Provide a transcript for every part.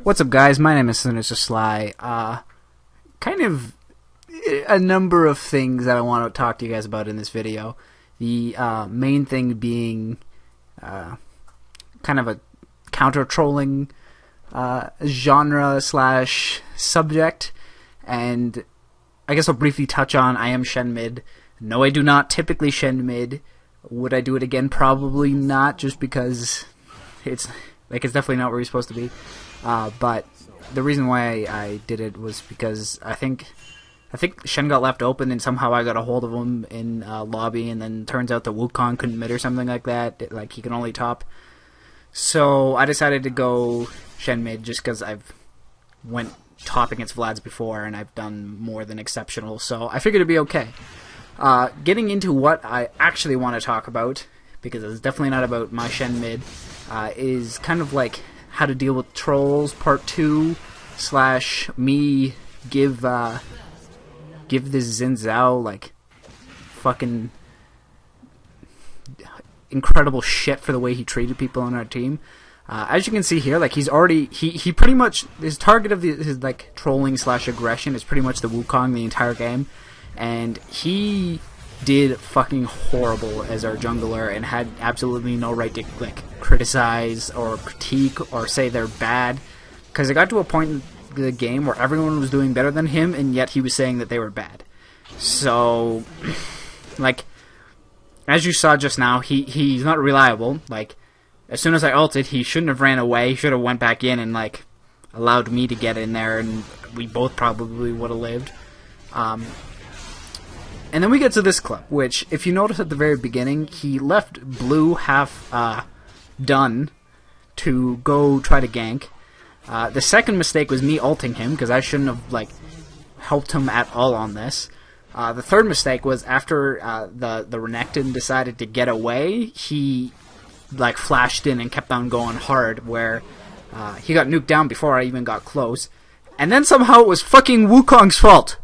What's up, guys? My name is Sinister Sly. Kind of a number of things that I want to talk to you guys about in this video. The main thing being kind of a counter-trolling genre slash subject, and I guess I'll briefly touch on I am Shen mid. No, I do not typically Shen mid. Would I do it again? Probably not, just because it's definitely not where you're supposed to be. But the reason why I did it was because I think Shen got left open, and somehow I got a hold of him in lobby, and then turns out the Wukong couldn't mid or something like that. Like, he can only top. So I decided to go Shen mid just because I've went top against Vlad's before, and I've done more than exceptional. So I figured it'd be okay. Getting into what I actually want to talk about, because it's definitely not about my Shen mid, is kind of like how to deal with trolls part 2 / me give this Xin Zhao like fucking incredible shit for the way he treated people on our team. As you can see here, like, he's already he pretty much, his target of his like trolling / aggression is pretty much the Wukong the entire game, and he did fucking horrible as our jungler and had absolutely no right to like criticize or critique or say they're bad, because it got to a point in the game where everyone was doing better than him, and yet he was saying that they were bad. So like, as you saw just now, he's not reliable. Like, as soon as I ulted, he shouldn't have ran away. He should have went back in and like allowed me to get in there, and we both probably would have lived. And then we get to this clip, which, if you notice at the very beginning, he left blue half done to go try to gank. The second mistake was me ulting him, because I shouldn't have like helped him at all on this. The third mistake was after the Renekton decided to get away, he like flashed in and kept on going hard, where he got nuked down before I even got close. And then somehow it was fucking Wukong's fault.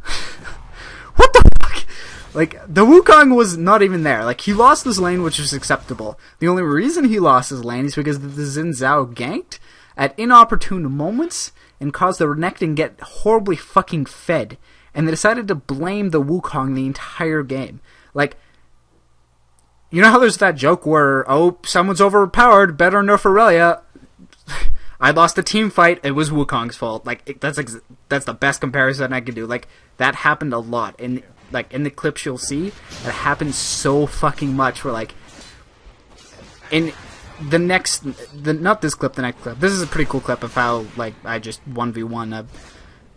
What the fuck? Like, the Wukong was not even there. Like, he lost this lane, which was acceptable. The only reason he lost his lane is because the Xin Zhao ganked at inopportune moments and caused the Renekton get horribly fucking fed. And they decided to blame the Wukong the entire game. Like, you know how there's that joke where, oh, someone's overpowered, better nerf Aurelia. I lost a team fight, it was Wukong's fault. Like, that's the best comparison I could do. Like, that happened a lot. And like, in the clips you'll see, it happens so fucking much, where like, in the next, not this clip, the next clip, this is a pretty cool clip of how like I just 1v1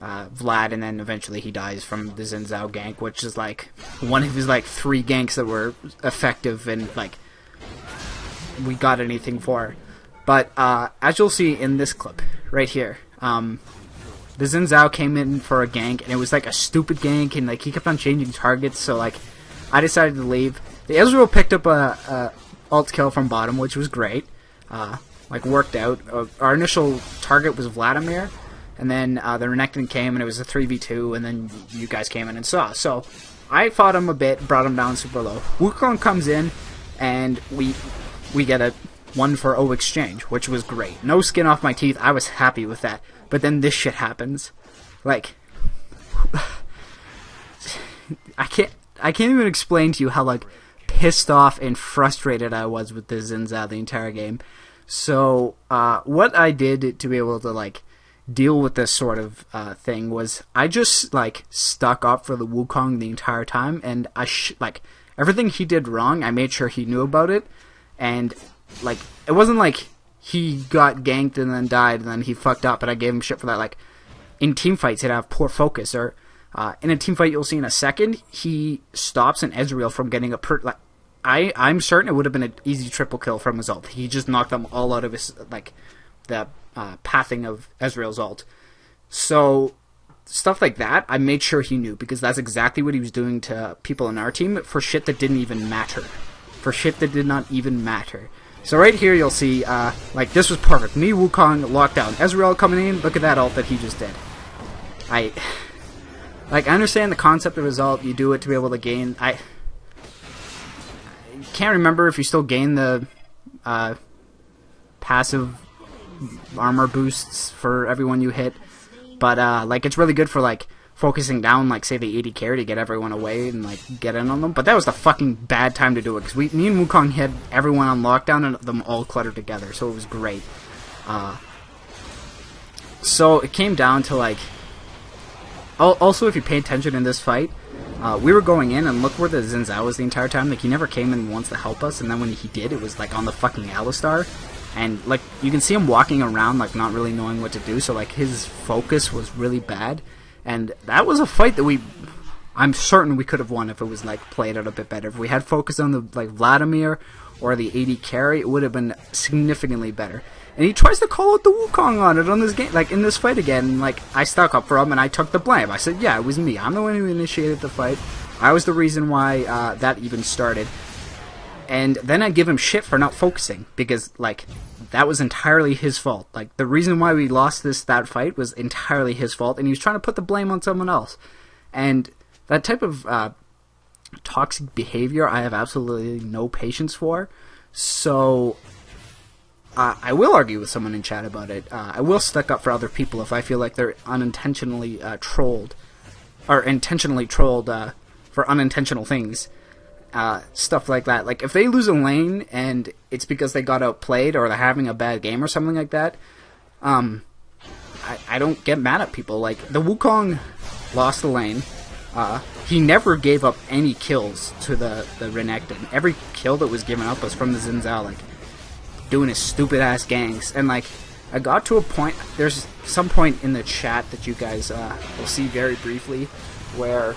Vlad, and then eventually he dies from the Xin Zhao gank, which is like one of his like 3 ganks that were effective and like we got anything for. But as you'll see in this clip right here, the Xin Zhao came in for a gank, and it was like a stupid gank, and like he kept on changing targets, so like I decided to leave. The Ezreal picked up a ult kill from bottom, which was great. Like, worked out. Our initial target was Vladimir, and then the Renekton came, and it was a 3v2, and then you guys came in and saw. So I fought him a bit, brought him down super low. Wukong comes in, and we get a 1-for-0 exchange, which was great. No skin off my teeth. I was happy with that. But then this shit happens. Like, I can't even explain to you how like pissed off and frustrated I was with this Xin Zhao the entire game. So what I did to be able to like deal with this sort of thing was I just like stuck up for the Wukong the entire time, and like everything he did wrong, I made sure he knew about it, and like it wasn't like he got ganked and then died and then he fucked up and I gave him shit for that. Like, in team fights he'd have poor focus, or in a team fight you'll see in a second, he stops an Ezreal from getting a like, I'm certain it would have been an easy triple kill from his ult. He just knocked them all out of his like the pathing of Ezreal's ult. So stuff like that I made sure he knew, because that's exactly what he was doing to people in our team for shit that didn't even matter. For shit that did not even matter. So right here you'll see, like, this was perfect. Me, Wukong, locked down. Ezreal coming in, look at that ult that he just did. I understand the concept of his ult, you do it to be able to gain, I can't remember if you still gain the passive armor boosts for everyone you hit. But, like, it's really good for, like, focusing down, like, say, the AD carry to get everyone away and, like, get in on them. But that was the fucking bad time to do it, because me and Wukong had everyone on lockdown and them all cluttered together, so it was great. So it came down to, like... Also, if you pay attention in this fight, we were going in, and look where the Xin Zhao was the entire time. Like, he never came in once to help us, and then when he did, it was, like, on the fucking Alistar. And, like, you can see him walking around, like, not really knowing what to do, so, like, his focus was really bad. And that was a fight that I'm certain we could have won if it was, like, played out a bit better. If we had focused on the, like, Vladimir or the AD carry, it would have been significantly better. And he tries to call out the Wukong on it on this game, like, in this fight again. And, like, I stuck up for him and I took the blame. I said, yeah, it was me. I'm the one who initiated the fight. I was the reason why that even started. And then I give him shit for not focusing, because, like, that was entirely his fault. Like, the reason why we lost that fight was entirely his fault, and he was trying to put the blame on someone else. And that type of toxic behavior I have absolutely no patience for. So I will argue with someone in chat about it. I will stick up for other people if I feel like they're unintentionally trolled, or intentionally trolled for unintentional things. Stuff like that. Like, if they lose a lane and it's because they got outplayed or they're having a bad game or something like that, I don't get mad at people. Like, the Wukong lost the lane. He never gave up any kills to the Renekton. Every kill that was given up was from the Xin Zhao, like, doing his stupid-ass ganks. And, like, I got to a point, there's some point in the chat that you guys will see very briefly, where,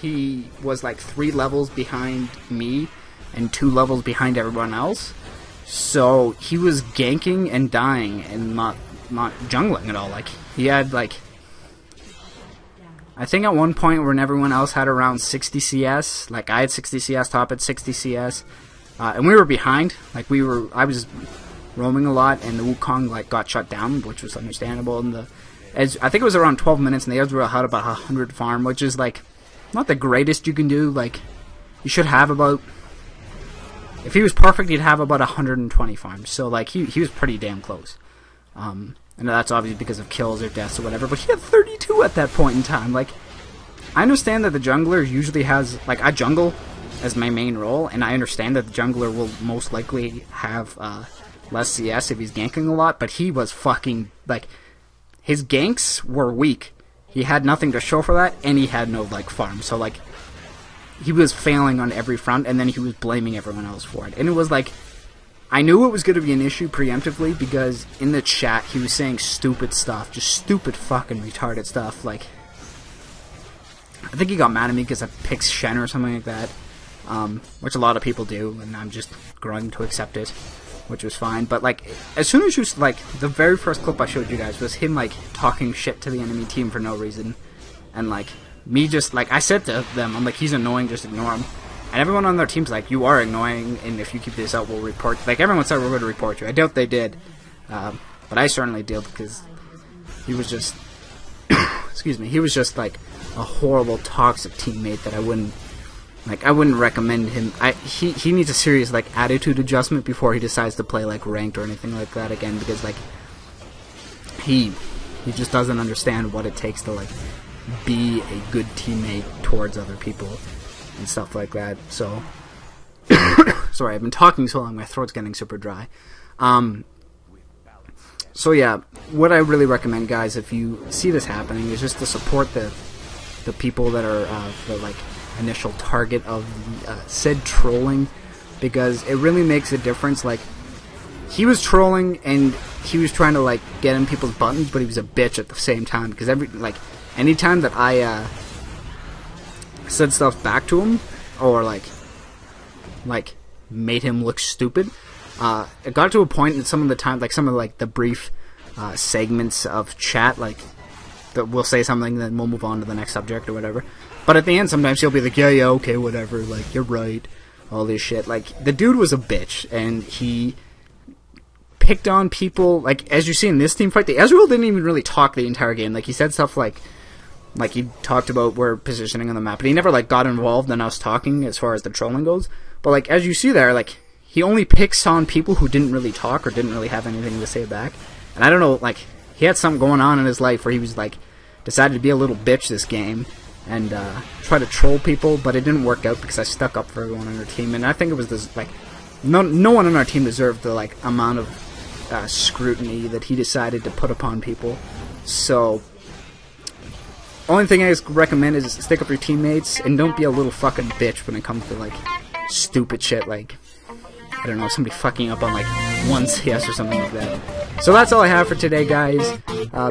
he was like 3 levels behind me and 2 levels behind everyone else. So he was ganking and dying and not jungling at all. Like, he had, like, I think at one point when everyone else had around 60 CS, like I had 60 CS, top at 60 CS, and we were behind. Like, I was roaming a lot, and the Wukong, like, got shut down, which was understandable. And I think it was around 12 minutes, and the Ezreal had about 100 farm, which is, like, not the greatest you can do. Like, you should have about... If he was perfect, he'd have about 120 farms. So, like, he was pretty damn close. And that's obviously because of kills or deaths or whatever. But he had 32 at that point in time. Like, I understand that the jungler usually has... Like, I jungle as my main role. And I understand that the jungler will most likely have less CS if he's ganking a lot. But he was fucking... Like, his ganks were weak. He had nothing to show for that, and he had no, like, farm. So, like, he was failing on every front, and then he was blaming everyone else for it. And it was, like, I knew it was going to be an issue preemptively, because in the chat, he was saying stupid stuff. Just stupid fucking retarded stuff. Like, I think he got mad at me because I picked Shen or something like that, which a lot of people do, and I'm just growing to accept it, which was fine. But, like, as soon as you, like, the very first clip I showed you guys was him, like, talking shit to the enemy team for no reason. And, like, me just, like, I said to them, I'm like, he's annoying, just ignore him. And everyone on their team's like, you are annoying, and if you keep this up, we'll report. Like, everyone said we're going to report you. I doubt they did. But I certainly did, because he was just, excuse me, he was just, like, a horrible, toxic teammate that I wouldn't recommend him. He needs a serious, like, attitude adjustment before he decides to play, like, ranked or anything like that again, because, like, he just doesn't understand what it takes to, like, be a good teammate towards other people and stuff like that. So, sorry, I've been talking so long, my throat's getting super dry. So yeah, what I really recommend, guys, if you see this happening, is just to support the people that are the, like, initial target of said trolling, because it really makes a difference. Like, he was trolling and he was trying to, like, get in people's buttons, but he was a bitch at the same time, because anytime that I said stuff back to him, or like made him look stupid, it got to a point in some of the time, like, some of, like, the brief segments of chat, like, that we'll say something, then we'll move on to the next subject or whatever. But at the end, sometimes he'll be like, yeah, okay, whatever, like, you're right, all this shit. Like, the dude was a bitch, and he picked on people. Like, as you see in this team fight, the Ezreal didn't even really talk the entire game. Like, he said stuff like he talked about where positioning on the map, but he never, like, got involved in us talking as far as the trolling goes. But, like, as you see there, like, he only picks on people who didn't really talk or didn't really have anything to say back. And I don't know, like, he had something going on in his life where he was, like, decided to be a little bitch this game and try to troll people, but it didn't work out because I stuck up for everyone on our team. And I think it was this, like, no one on our team deserved the, like, amount of scrutiny that he decided to put upon people. So, only thing I recommend is stick up for your teammates and don't be a little fucking bitch when it comes to, like, stupid shit like, I don't know, somebody fucking up on, like, 1 CS or something like that. So that's all I have for today, guys.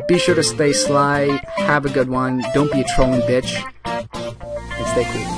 Be sure to stay sly, have a good one, don't be a trolling bitch, and stay cool.